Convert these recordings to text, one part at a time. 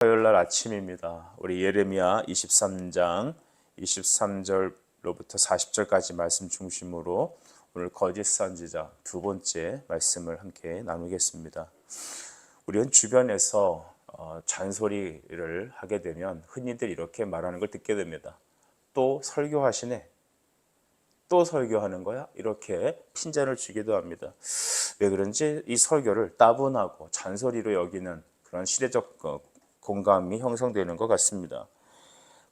화요일날 아침입니다. 우리 예레미야 23장 23절로부터 40절까지 말씀 중심으로 오늘 거짓 선지자 두 번째 말씀을 함께 나누겠습니다. 우리는 주변에서 잔소리를 하게 되면 흔히들 이렇게 말하는 걸 듣게 됩니다. 또 설교하시네. 또 설교하는 거야? 이렇게 핀잔을 주기도 합니다. 왜 그런지 이 설교를 따분하고 잔소리로 여기는 그런 시대적 공감이 형성되는 것 같습니다.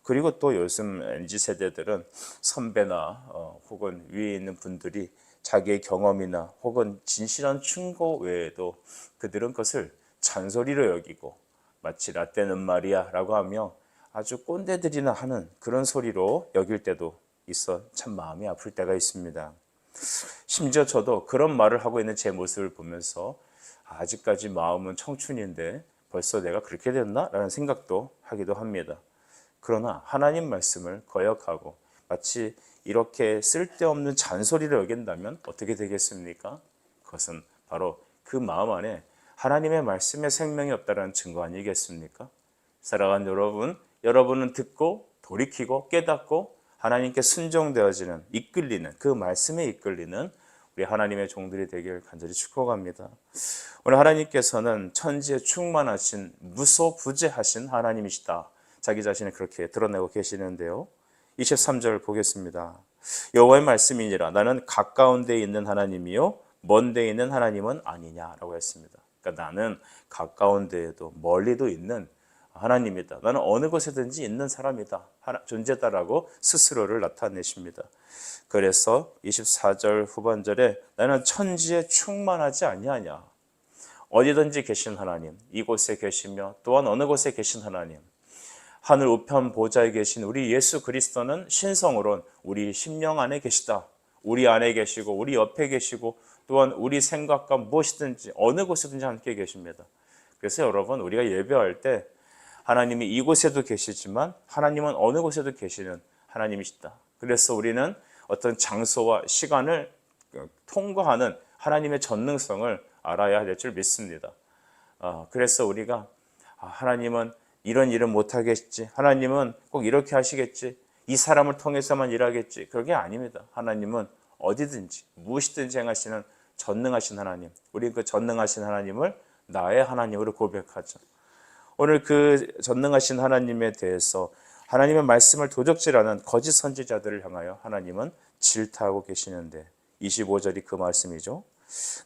그리고 또 요즘 MZ 세대들은 선배나 혹은 위에 있는 분들이 자기의 경험이나 혹은 진실한 충고 외에도 그들은 그것을 잔소리로 여기고 마치 라떼는 말이야 라고 하며 아주 꼰대들이나 하는 그런 소리로 여길 때도 있어 참 마음이 아플 때가 있습니다. 심지어 저도 그런 말을 하고 있는 제 모습을 보면서 아직까지 마음은 청춘인데 벌써 내가 그렇게 됐나? 라는 생각도 하기도 합니다. 그러나 하나님 말씀을 거역하고 마치 이렇게 쓸데없는 잔소리를 여긴다면 어떻게 되겠습니까? 그것은 바로 그 마음 안에 하나님의 말씀에 생명이 없다는 증거 아니겠습니까? 사랑하는 여러분, 여러분은 듣고 돌이키고 깨닫고 하나님께 순종되어지는, 이끌리는, 그 말씀에 이끌리는 우리 하나님의 종들이 되길 간절히 축복합니다. 오늘 하나님께서는 천지에 충만하신 무소부재하신 하나님이시다. 자기 자신을 그렇게 드러내고 계시는데요. 23절 보겠습니다. 여호와의 말씀이니라 나는 가까운 데에 있는 하나님이요 먼 데에 있는 하나님은 아니냐라고 했습니다. 그러니까 나는 가까운 데에도 멀리도 있는 하나님이다. 나는 어느 곳에든지 있는 사람이다. 존재다라고 스스로를 나타내십니다. 그래서 24절 후반절에 나는 천지에 충만하지 아니하냐. 어디든지 계신 하나님, 이곳에 계시며 또한 어느 곳에 계신 하나님, 하늘 우편 보좌에 계신 우리 예수 그리스도는 신성으로는 우리 심령 안에 계시다. 우리 안에 계시고 우리 옆에 계시고 또한 우리 생각과 무엇이든지 어느 곳에든지 함께 계십니다. 그래서 여러분 우리가 예배할 때 하나님이 이곳에도 계시지만 하나님은 어느 곳에도 계시는 하나님이시다. 그래서 우리는 어떤 장소와 시간을 통과하는 하나님의 전능성을 알아야 될 줄 믿습니다. 그래서 우리가 하나님은 이런 일은 못하겠지. 하나님은 꼭 이렇게 하시겠지. 이 사람을 통해서만 일하겠지. 그게 아닙니다. 하나님은 어디든지 무엇이든지 행하시는 전능하신 하나님. 우리 그 전능하신 하나님을 나의 하나님으로 고백하죠. 오늘 그 전능하신 하나님에 대해서 하나님의 말씀을 도적질하는 거짓 선지자들을 향하여 하나님은 질타하고 계시는데 25절이 그 말씀이죠.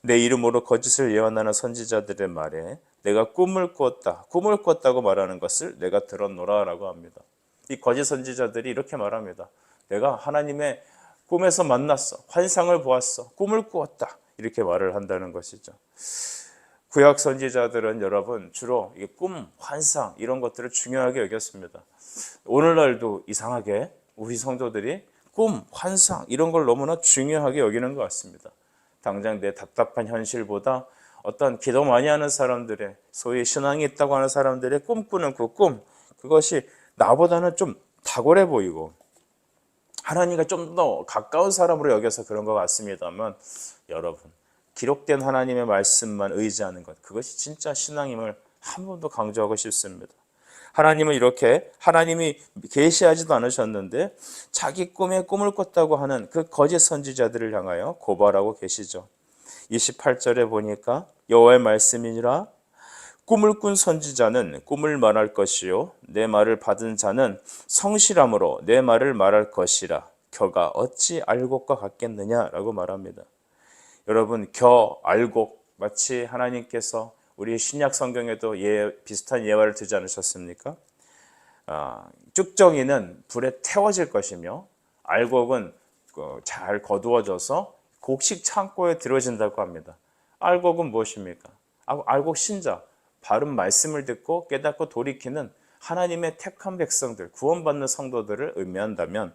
내 이름으로 거짓을 예언하는 선지자들의 말에 내가 꿈을 꾸었다. 꿈을 꿨다고 말하는 것을 내가 들었노라 라고 합니다. 이 거짓 선지자들이 이렇게 말합니다. 내가 하나님의 꿈에서 만났어. 환상을 보았어. 꿈을 꾸었다. 이렇게 말을 한다는 것이죠. 구약 선지자들은 여러분 주로 꿈, 환상 이런 것들을 중요하게 여겼습니다. 오늘날도 이상하게 우리 성도들이 꿈, 환상 이런 걸 너무나 중요하게 여기는 것 같습니다. 당장 내 답답한 현실보다 어떤 기도 많이 하는 사람들의 소위 신앙이 있다고 하는 사람들의 꿈꾸는 그 꿈, 그것이 나보다는 좀 탁월해 보이고 하나님과 좀 더 가까운 사람으로 여겨서 그런 것 같습니다만 여러분 기록된 하나님의 말씀만 의지하는 것, 그것이 진짜 신앙임을 한 번 더 강조하고 싶습니다. 하나님은 이렇게 하나님이 계시하지도 않으셨는데 자기 꿈에 꿈을 꿨다고 하는 그 거짓 선지자들을 향하여 고발하고 계시죠. 28절에 보니까 여호와의 말씀이니라 꿈을 꾼 선지자는 꿈을 말할 것이요 내 말을 받은 자는 성실함으로 내 말을 말할 것이라 겨가 어찌 알곡과 같겠느냐라고 말합니다. 여러분 알곡 마치 하나님께서 우리 신약 성경에도 비슷한 예화를 두지 않으셨습니까? 쭉정이는 불에 태워질 것이며 알곡은 잘 거두어져서 곡식 창고에 들어진다고 합니다. 알곡은 무엇입니까? 알곡 신자, 바른 말씀을 듣고 깨닫고 돌이키는 하나님의 택한 백성들, 구원받는 성도들을 의미한다면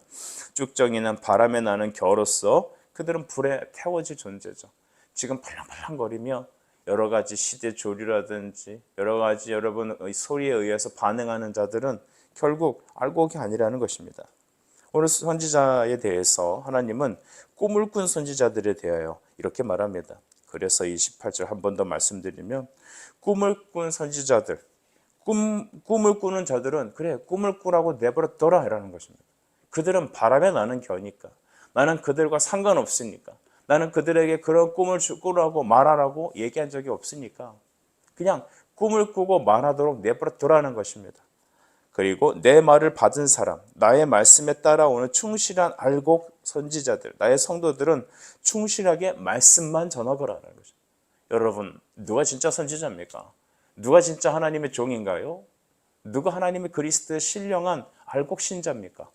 쭉정이는 바람에 나는 겨로서 그들은 불에 태워질 존재죠. 지금 팔랑팔랑거리며 여러 가지 시대 조류라든지 여러 가지 여러분의 소리에 의해서 반응하는 자들은 결국 알곡이 아니라는 것입니다. 오늘 선지자에 대해서 하나님은 꿈을 꾼 선지자들에 대하여 이렇게 말합니다. 그래서 28절 한 번 더 말씀드리면 꿈을 꾼 선지자들, 꿈을 꾸는 자들은 그래 꿈을 꾸라고 내버려 둬라 이라는 것입니다. 그들은 바람에 나는 겨니까, 나는 그들과 상관없으니까, 나는 그들에게 그런 꿈을 꾸라고 말하라고 얘기한 적이 없으니까 그냥 꿈을 꾸고 말하도록 내버려 두라는 것입니다. 그리고 내 말을 받은 사람, 나의 말씀에 따라오는 충실한 알곡 선지자들, 나의 성도들은 충실하게 말씀만 전하거라는 거죠. 여러분, 누가 진짜 선지자입니까? 누가 진짜 하나님의 종인가요? 누가 하나님의 그리스도의 신령한 알곡 신자입니까?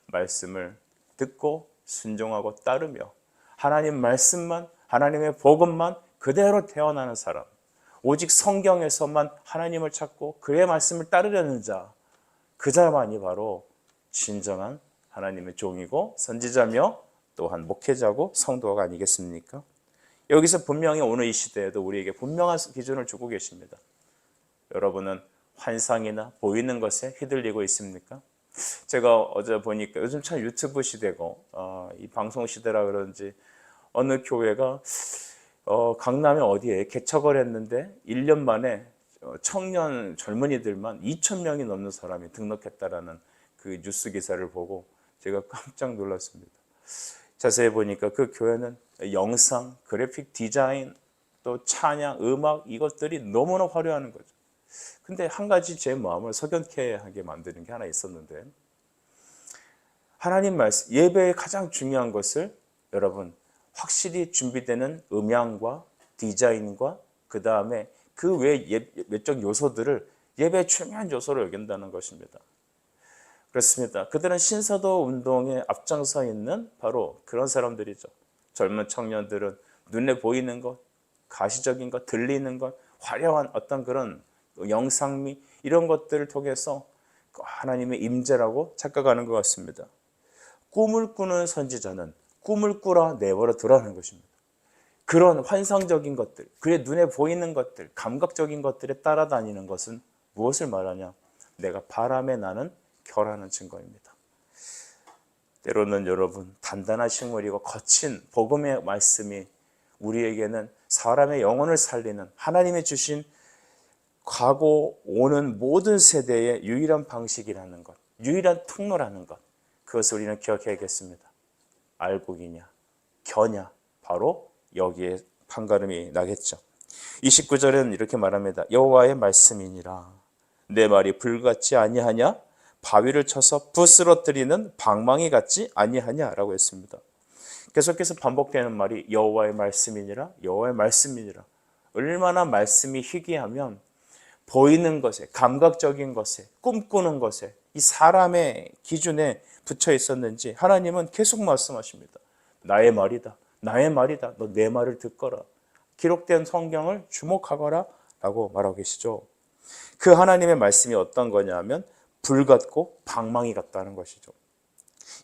말씀을 듣고 순종하고 따르며 하나님 말씀만, 하나님의 복음만 그대로 태어나는 사람, 오직 성경에서만 하나님을 찾고 그의 말씀을 따르려는 자, 그 자만이 바로 진정한 하나님의 종이고 선지자며 또한 목회자고 성도가 아니겠습니까? 여기서 분명히 오늘 이 시대에도 우리에게 분명한 기준을 주고 계십니다. 여러분은 환상이나 보이는 것에 휘둘리고 있습니까? 제가 어제 보니까 요즘 참 유튜브 시대고 이 방송 시대라 그런지 어느 교회가 강남의 어디에 개척을 했는데 1년 만에 청년 젊은이들만 2,000명이 넘는 사람이 등록했다라는 그 뉴스 기사를 보고 제가 깜짝 놀랐습니다. 자세히 보니까 그 교회는 영상, 그래픽 디자인, 또 찬양, 음악 이것들이 너무나 화려한 거죠. 근데 한 가지 제 마음을 석연케 하게 만드는 게 하나 있었는데, 하나님 말씀, 예배의 가장 중요한 것을 여러분 확실히 준비되는 음향과 디자인과 그 다음에 그 외 외적 요소들을 예배의 중요한 요소로 여긴다는 것입니다. 그렇습니다. 그들은 신사도 운동에 앞장서 있는 바로 그런 사람들이죠. 젊은 청년들은 눈에 보이는 것, 가시적인 것, 들리는 것, 화려한 어떤 그런 영상미 이런 것들을 통해서 하나님의 임재라고 착각하는 것 같습니다. 꿈을 꾸는 선지자는 꿈을 꾸라 내버려 두라는 것입니다. 그런 환상적인 것들, 그의 눈에 보이는 것들, 감각적인 것들에 따라다니는 것은 무엇을 말하냐? 내가 바람에 나는 겨라는 증거입니다. 때로는 여러분 단단한 식물이고 거친 복음의 말씀이 우리에게는 사람의 영혼을 살리는 하나님이 주신 가고 오는 모든 세대의 유일한 방식이라는 것, 유일한 통로라는 것, 그것을 우리는 기억해야겠습니다. 알곡이냐 겨냐 바로 여기에 판가름이 나겠죠. 29절은 이렇게 말합니다. 여호와의 말씀이니라 내 말이 불같지 아니하냐 바위를 쳐서 부스러뜨리는 방망이 같지 아니하냐라고 했습니다. 계속해서 반복되는 말이 여호와의 말씀이니라 여호와의 말씀이니라. 얼마나 말씀이 희귀하면 보이는 것에 감각적인 것에 꿈꾸는 것에 이 사람의 기준에 붙여 있었는지 하나님은 계속 말씀하십니다. 나의 말이다. 나의 말이다. 너 내 말을 듣거라. 기록된 성경을 주목하거라 라고 말하고 계시죠. 그 하나님의 말씀이 어떤 거냐면 불 같고 방망이 같다는 것이죠.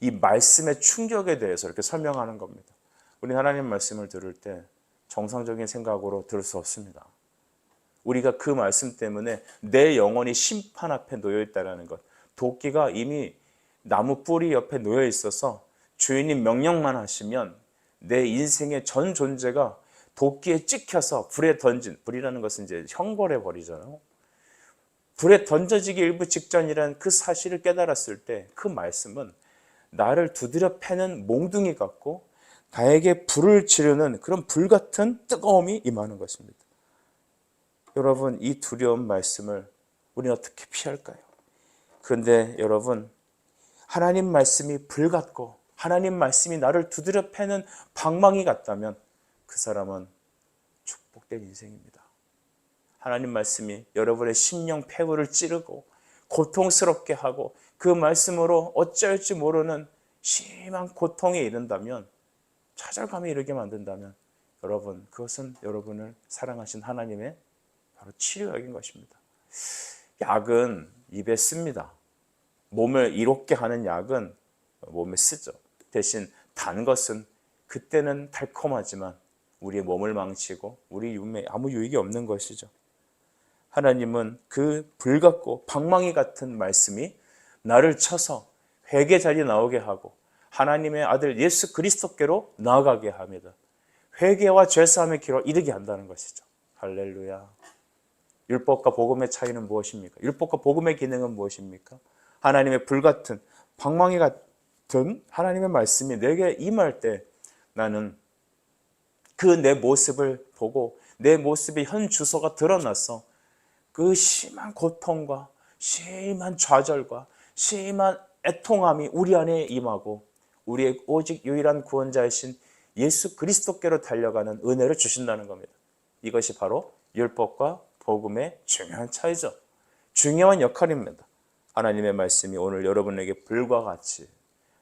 이 말씀의 충격에 대해서 이렇게 설명하는 겁니다. 우리 하나님 말씀을 들을 때 정상적인 생각으로 들을 수 없습니다. 우리가 그 말씀 때문에 내 영혼이 심판 앞에 놓여 있다는 것. 도끼가 이미 나무 뿌리 옆에 놓여 있어서 주인이 명령만 하시면 내 인생의 전 존재가 도끼에 찍혀서 불에 던진, 불이라는 것은 이제 형벌해 버리잖아요. 불에 던져지기 일부 직전이라는 그 사실을 깨달았을 때 그 말씀은 나를 두드려 패는 몽둥이 같고 나에게 불을 지르는 그런 불같은 뜨거움이 임하는 것입니다. 여러분 이 두려운 말씀을 우리는 어떻게 피할까요? 그런데 여러분 하나님 말씀이 불 같고 하나님 말씀이 나를 두드려 패는 방망이 같다면 그 사람은 축복된 인생입니다. 하나님 말씀이 여러분의 심령 폐부를 찌르고 고통스럽게 하고 그 말씀으로 어찌할지 모르는 심한 고통에 이른다면 좌절감에 이르게 만든다면 여러분 그것은 여러분을 사랑하신 하나님의 바로 치료약인 것입니다. 약은 입에 씁니다. 몸을 이롭게 하는 약은 몸에 쓰죠. 대신 단 것은 그때는 달콤하지만 우리의 몸을 망치고 우리 몸에 아무 유익이 없는 것이죠. 하나님은 그 불같고 방망이 같은 말씀이 나를 쳐서 회개 자리에 나오게 하고 하나님의 아들 예수 그리스도께로 나아가게 합니다. 회개와 죄사함의 길을 이르게 한다는 것이죠. 할렐루야. 율법과 복음의 차이는 무엇입니까? 율법과 복음의 기능은 무엇입니까? 하나님의 불같은 방망이 같은 하나님의 말씀이 내게 임할 때 나는 그 내 모습을 보고 내 모습의 현 주소가 드러나서 그 심한 고통과 심한 좌절과 심한 애통함이 우리 안에 임하고 우리의 오직 유일한 구원자이신 예수 그리스도께로 달려가는 은혜를 주신다는 겁니다. 이것이 바로 율법과 복음의 중요한 차이죠. 중요한 역할입니다. 하나님의 말씀이 오늘 여러분에게 불과 같이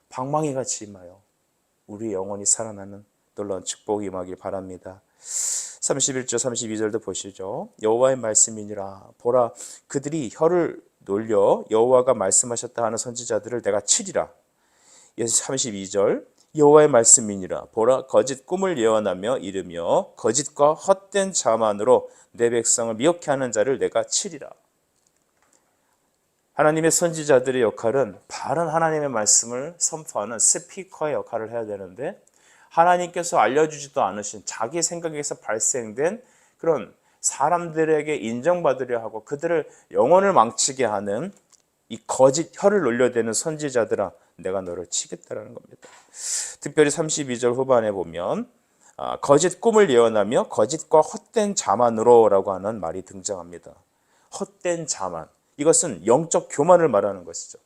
방망이같이 임하여 우리 영혼이 살아나는 놀라운 축복이 임하길 바랍니다. 31절 32절도 보시죠. 여호와의 말씀이니라 보라 그들이 혀를 놀려 여호와가 말씀하셨다 하는 선지자들을 내가 치리라. 32절 여호와의 말씀이니라 보라 거짓 꿈을 예언하며 이르며 거짓과 헛된 자만으로 내 백성을 미혹해 하는 자를 내가 치리라. 하나님의 선지자들의 역할은 바른 하나님의 말씀을 선포하는 스피커의 역할을 해야 되는데 하나님께서 알려주지도 않으신 자기 생각에서 발생된 그런 사람들에게 인정받으려 하고 그들을 영혼을 망치게 하는 이 거짓 혀를 놀려대는 선지자들아 내가 너를 치겠다라는 겁니다. 특별히 32절 후반에 보면 거짓 꿈을 예언하며 거짓과 헛된 자만으로 라고 하는 말이 등장합니다. 헛된 자만, 이것은 영적 교만을 말하는 것이죠.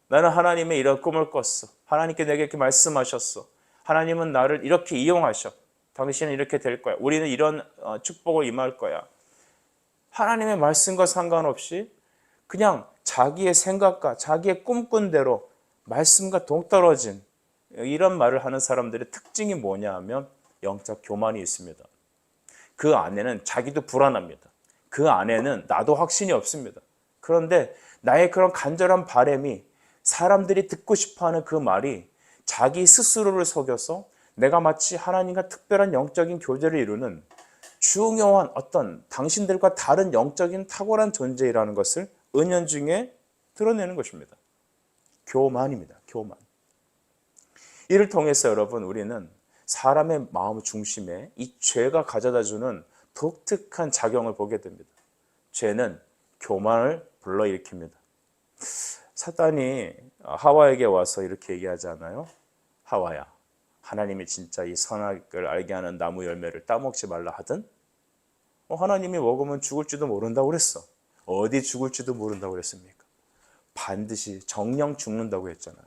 나는 하나님의 이런 꿈을 꿨어. 하나님께 내게 이렇게 말씀하셨어. 하나님은 나를 이렇게 이용하셔. 당신은 이렇게 될 거야. 우리는 이런 축복을 임할 거야. 하나님의 말씀과 상관없이 그냥 자기의 생각과 자기의 꿈꾼 대로 말씀과 동떨어진 이런 말을 하는 사람들의 특징이 뭐냐 하면 영적 교만이 있습니다. 그 안에는 자기도 불안합니다. 그 안에는 나도 확신이 없습니다. 그런데 나의 그런 간절한 바람이 사람들이 듣고 싶어하는 그 말이 자기 스스로를 속여서 내가 마치 하나님과 특별한 영적인 교제를 이루는 중요한 어떤 당신들과 다른 영적인 탁월한 존재이라는 것을 은연중에 드러내는 것입니다. 교만입니다. 교만. 이를 통해서 여러분 우리는 사람의 마음 중심에 이 죄가 가져다주는 독특한 작용을 보게 됩니다. 죄는 교만을 불러일으킵니다. 사탄이 하와에게 와서 이렇게 얘기하지 않아요? 하와야, 하나님이 진짜 이 선악을 알게 하는 나무 열매를 따먹지 말라 하든 하나님이 먹으면 죽을지도 모른다고 그랬어. 어디 죽을지도 모른다고 그랬습니까? 반드시 정령 죽는다고 했잖아요.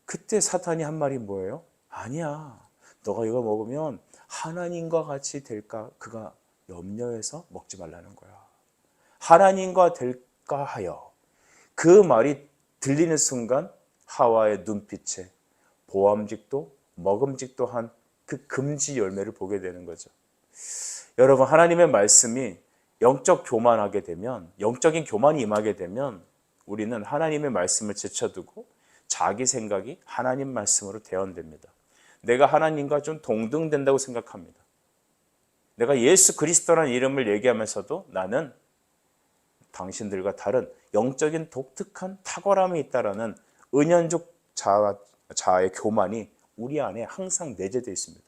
그때 사탄이 한 말이 뭐예요? 아니야, 너가 이거 먹으면 하나님과 같이 될까 그가 염려해서 먹지 말라는 거야. 하나님과 될까 하여. 그 말이 들리는 순간 하와의 눈빛에 보암직도 먹음직도 한 그 금지 열매를 보게 되는 거죠. 여러분 하나님의 말씀이 영적 교만하게 되면 영적인 교만이 임하게 되면 우리는 하나님의 말씀을 제쳐두고 자기 생각이 하나님 말씀으로 대언됩니다. 내가 하나님과 좀 동등된다고 생각합니다. 내가 예수 그리스도라는 이름을 얘기하면서도 나는 당신들과 다른 영적인 독특한 탁월함이 있다라는 은연적 자아의 교만이 우리 안에 항상 내재되어 있습니다.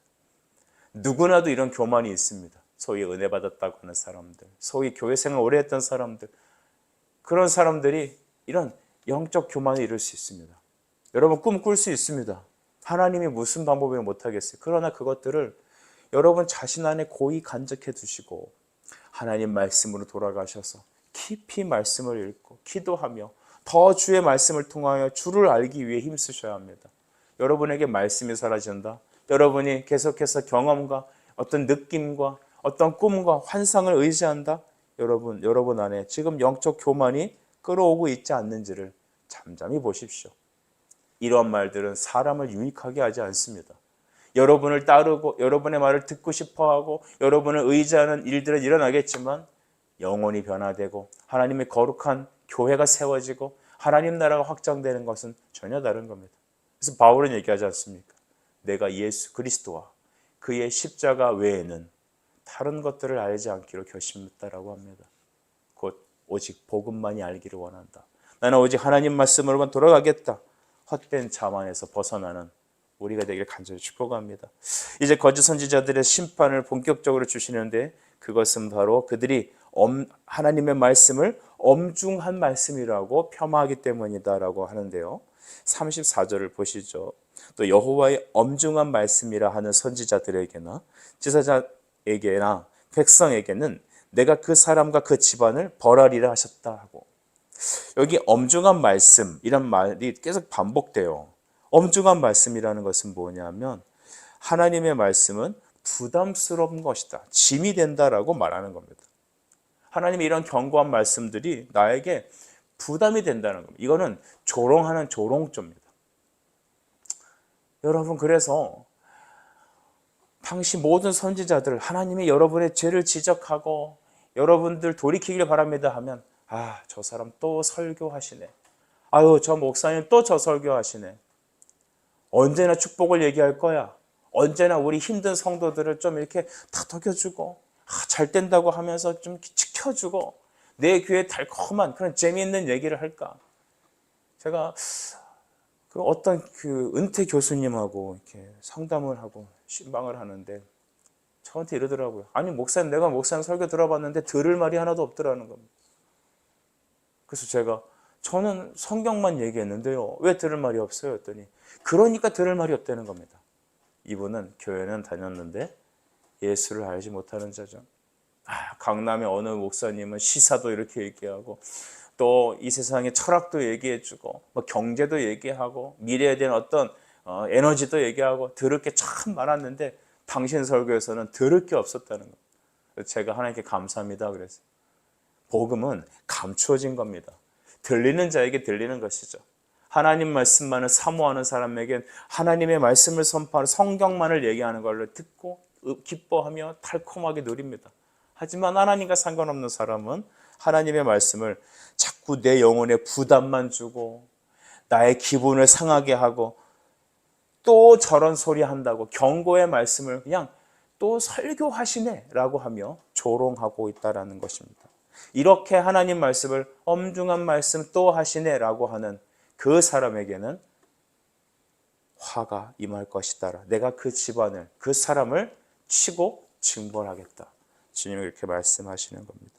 누구나도 이런 교만이 있습니다. 소위 은혜 받았다고 하는 사람들, 소위 교회 생활 오래 했던 사람들, 그런 사람들이 이런 영적 교만을 이룰 수 있습니다. 여러분 꿈 꿀 수 있습니다. 하나님이 무슨 방법이면 못하겠어요. 그러나 그것들을 여러분 자신 안에 고이 간직해 두시고 하나님 말씀으로 돌아가셔서 깊이 말씀을 읽고 기도하며 더 주의 말씀을 통하여 주를 알기 위해 힘쓰셔야 합니다. 여러분에게 말씀이 사라진다. 여러분이 계속해서 경험과 어떤 느낌과 어떤 꿈과 환상을 의지한다. 여러분 안에 지금 영적 교만이 끌어오고 있지 않는지를 잠잠히 보십시오. 이러한 말들은 사람을 유익하게 하지 않습니다. 여러분을 따르고 여러분의 말을 듣고 싶어하고 여러분을 의지하는 일들은 일어나겠지만 영혼이 변화되고 하나님의 거룩한 교회가 세워지고 하나님 나라가 확장되는 것은 전혀 다른 겁니다. 그래서 바울은 얘기하지 않습니까? 내가 예수 그리스도와 그의 십자가 외에는 다른 것들을 알지 않기로 결심했다라고 합니다. 곧 오직 복음만이 알기를 원한다. 나는 오직 하나님 말씀으로만 돌아가겠다. 헛된 자만에서 벗어나는 우리가 되기를 간절히 축복합니다. 이제 거짓 선지자들의 심판을 본격적으로 주시는데 그것은 바로 그들이 하나님의 말씀을 엄중한 말씀이라고 폄하하기 때문이다라고 하는데요. 34절을 보시죠. 또 여호와의 엄중한 말씀이라 하는 선지자들에게나 지사자에게나 백성에게는 내가 그 사람과 그 집안을 벌하리라 하셨다 하고, 여기 엄중한 말씀 이란 말이 계속 반복돼요. 엄중한 말씀이라는 것은 뭐냐면 하나님의 말씀은 부담스러운 것이다, 짐이 된다라고 말하는 겁니다. 하나님의 이런 견고한 말씀들이 나에게 부담이 된다는 겁니다. 이거는 조롱하는 조롱조입니다. 여러분, 그래서 당시 모든 선지자들 하나님이 여러분의 죄를 지적하고 여러분들 돌이키길 바랍니다 하면, 아, 저 사람 또 설교하시네. 아유, 저 목사님 또 저 설교하시네. 언제나 축복을 얘기할 거야. 언제나 우리 힘든 성도들을 좀 이렇게 다독여주고, 잘 된다고 하면서 좀 지켜주고, 내 귀에 달콤한 그런 재미있는 얘기를 할까. 제가 그 어떤 그 은퇴 교수님하고 이렇게 상담을 하고 신방을 하는데 저한테 이러더라고요. 아니, 목사님, 내가 목사님 설교 들어봤는데 들을 말이 하나도 없더라는 겁니다. 그래서 제가, 저는 성경만 얘기했는데요, 왜 들을 말이 없어요? 했더니, 그러니까 들을 말이 없다는 겁니다. 이분은 교회는 다녔는데 예수를 알지 못하는 자죠. 강남의 어느 목사님은 시사도 이렇게 얘기하고, 또 이 세상의 철학도 얘기해주고, 뭐 경제도 얘기하고, 미래에 대한 어떤 에너지도 얘기하고, 들을 게 참 많았는데 당신 설교에서는 들을 게 없었다는 거예요. 제가 하나님께 감사합니다 그랬어요. 복음은 감추어진 겁니다. 들리는 자에게 들리는 것이죠. 하나님 말씀만을 사모하는 사람에겐 하나님의 말씀을 선포하는 성경만을 얘기하는 걸로 듣고 기뻐하며 달콤하게 누립니다. 하지만 하나님과 상관없는 사람은 하나님의 말씀을 자꾸 내 영혼에 부담만 주고 나의 기분을 상하게 하고, 또 저런 소리 한다고 경고의 말씀을 그냥 또 설교하시네 라고 하며 조롱하고 있다는 것입니다. 이렇게 하나님 말씀을 엄중한 말씀 또 하시네 라고 하는 그 사람에게는 화가 임할 것이다. 내가 그 집안을, 그 사람을 치고 징벌하겠다. 주님이 이렇게 말씀하시는 겁니다.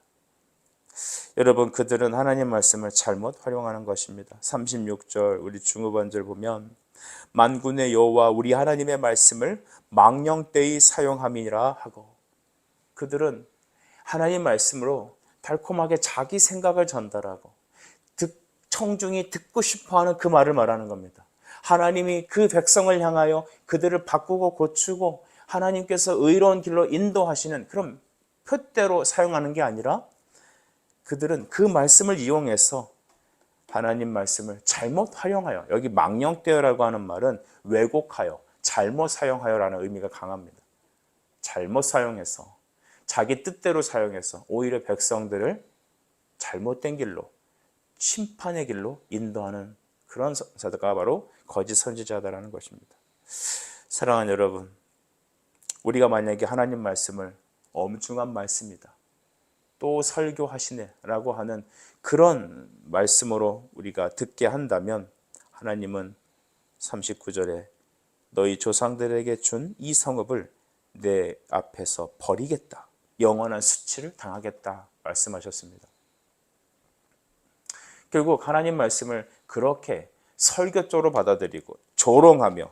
여러분, 그들은 하나님 말씀을 잘못 활용하는 것입니다. 36절 우리 중후반절 보면, 만군의 여호와 우리 하나님의 말씀을 망령되이 사용함이라 하고, 그들은 하나님 말씀으로 달콤하게 자기 생각을 전달하고 청중이 듣고 싶어하는 그 말을 말하는 겁니다. 하나님이 그 백성을 향하여 그들을 바꾸고 고치고 하나님께서 의로운 길로 인도하시는 그런 표대로 사용하는 게 아니라, 그들은 그 말씀을 이용해서 하나님 말씀을 잘못 활용하여, 여기 망령되어라고 하는 말은 왜곡하여, 잘못 사용하여라는 의미가 강합니다. 잘못 사용해서, 자기 뜻대로 사용해서 오히려 백성들을 잘못된 길로, 심판의 길로 인도하는 그런 자가 바로 거짓 선지자다라는 것입니다. 사랑하는 여러분, 우리가 만약에 하나님 말씀을 엄중한 말씀이다, 또 설교하시네 라고 하는 그런 말씀으로 우리가 듣게 한다면, 하나님은 39절에 너희 조상들에게 준 이 성읍을 내 앞에서 버리겠다, 영원한 수치를 당하겠다 말씀하셨습니다. 결국 하나님 말씀을 그렇게 설교조로 받아들이고 조롱하며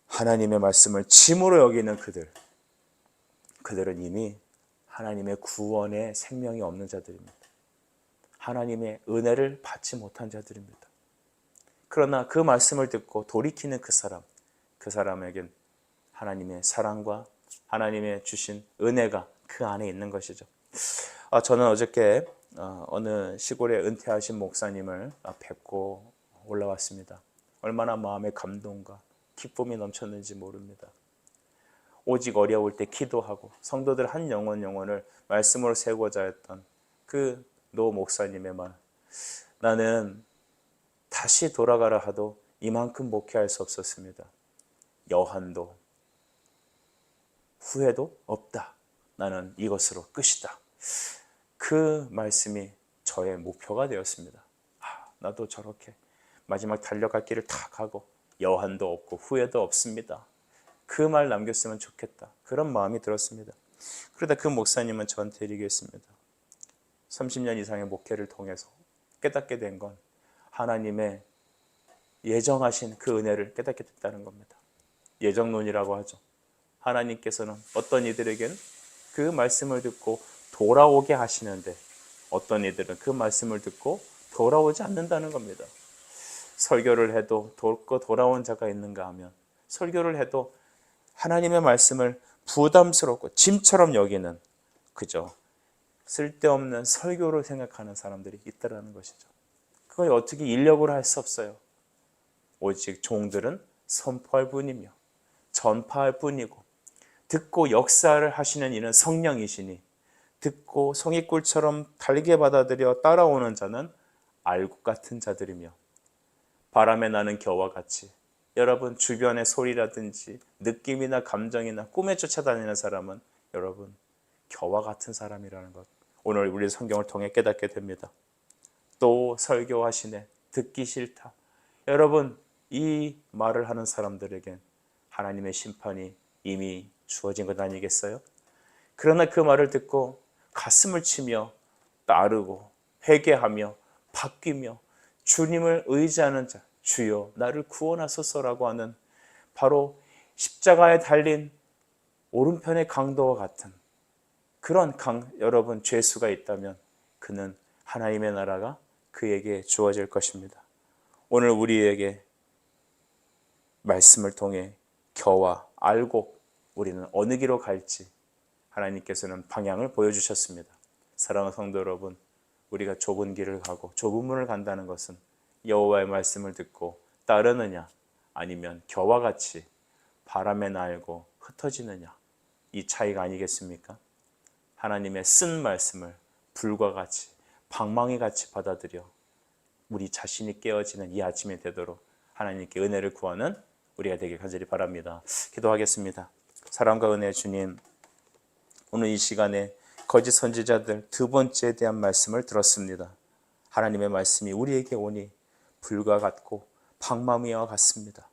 하나님의 말씀을 짐으로 여기는 그들은 이미 하나님의 구원의 생명이 없는 자들입니다. 하나님의 은혜를 받지 못한 자들입니다. 그러나 그 말씀을 듣고 돌이키는 그 사람에겐 하나님의 사랑과 하나님의 주신 은혜가 그 안에 있는 것이죠. 저는 어저께 어느 시골에 은퇴하신 목사님을 뵙고 올라왔습니다. 얼마나 마음의 감동과 기쁨이 넘쳤는지 모릅니다. 오직 어려울 때 기도하고 성도들 한 영혼을 말씀으로 세우고자 했던 그 노 목사님의 말, 나는 다시 돌아가라 하도 이만큼 목회할 수 없었습니다. 여한도 후회도 없다. 나는 이것으로 끝이다. 그 말씀이 저의 목표가 되었습니다. 나도 저렇게 마지막 달려갈 길을 다 가고 여한도 없고 후회도 없습니다. 그 말 남겼으면 좋겠다. 그런 마음이 들었습니다. 그러다 그 목사님은 저한테 얘기했습니다. 30년 이상의 목회를 통해서 깨닫게 된 건 하나님의 예정하신 그 은혜를 깨닫게 됐다는 겁니다. 예정론이라고 하죠. 하나님께서는 어떤 이들에겐 그 말씀을 듣고 돌아오게 하시는데 어떤 이들은 그 말씀을 듣고 돌아오지 않는다는 겁니다. 설교를 해도 돌아온 자가 있는가 하면 설교를 해도 하나님의 말씀을 부담스럽고 짐처럼 여기는 그저 쓸데없는 설교를 생각하는 사람들이 있다는 것이죠. 그걸 어떻게 인력으로 할 수 없어요. 오직 종들은 선포할 뿐이며 전파할 뿐이고 듣고 역사를 하시는 이는 성령이시니 듣고 송이꿀처럼 달게 받아들여 따라오는 자는 알곡 같은 자들이며 바람에 나는 겨와 같이 여러분 주변의 소리라든지 느낌이나 감정이나 꿈에 쫓아다니는 사람은 여러분 겨와 같은 사람이라는 것 오늘 우리 성경을 통해 깨닫게 됩니다. 또 설교하시네 듣기 싫다. 여러분 이 말을 하는 사람들에겐 하나님의 심판이 이미 주어진 것 아니겠어요? 그러나 그 말을 듣고 가슴을 치며 따르고 회개하며 바뀌며 주님을 의지하는 자 주여 나를 구원하소서라고 하는 바로 십자가에 달린 오른편의 강도와 같은 그런 여러분 죄수가 있다면 그는 하나님의 나라가 그에게 주어질 것입니다. 오늘 우리에게 말씀을 통해 겨와 알곡 우리는 어느 길로 갈지 하나님께서는 방향을 보여주셨습니다. 사랑하는 성도 여러분, 우리가 좁은 길을 가고 좁은 문을 간다는 것은 여호와의 말씀을 듣고 따르느냐 아니면 겨와 같이 바람에 날고 흩어지느냐 이 차이가 아니겠습니까? 하나님의 쓴 말씀을 불과 같이 방망이 같이 받아들여 우리 자신이 깨어지는 이 아침이 되도록 하나님께 은혜를 구하는 우리가 되길 간절히 바랍니다. 기도하겠습니다. 사랑과 은혜의 주님, 오늘 이 시간에 거짓 선지자들 두 번째에 대한 말씀을 들었습니다. 하나님의 말씀이 우리에게 오니 불과 같고 방망이와 같습니다.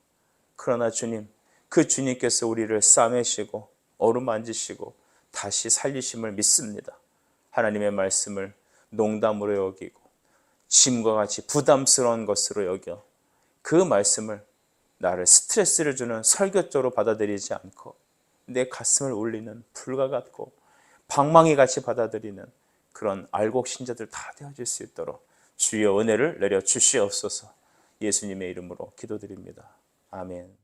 그러나 주님, 그 주님께서 우리를 싸매시고 어루만지시고 다시 살리심을 믿습니다. 하나님의 말씀을 농담으로 여기고 짐과 같이 부담스러운 것으로 여겨 그 말씀을 나를 스트레스를 주는 설교조로 받아들이지 않고 내 가슴을 울리는 불과 같고 방망이 같이 받아들이는 그런 알곡 신자들 다 되어질 수 있도록 주여 은혜를 내려 주시옵소서. 예수님의 이름으로 기도드립니다. 아멘.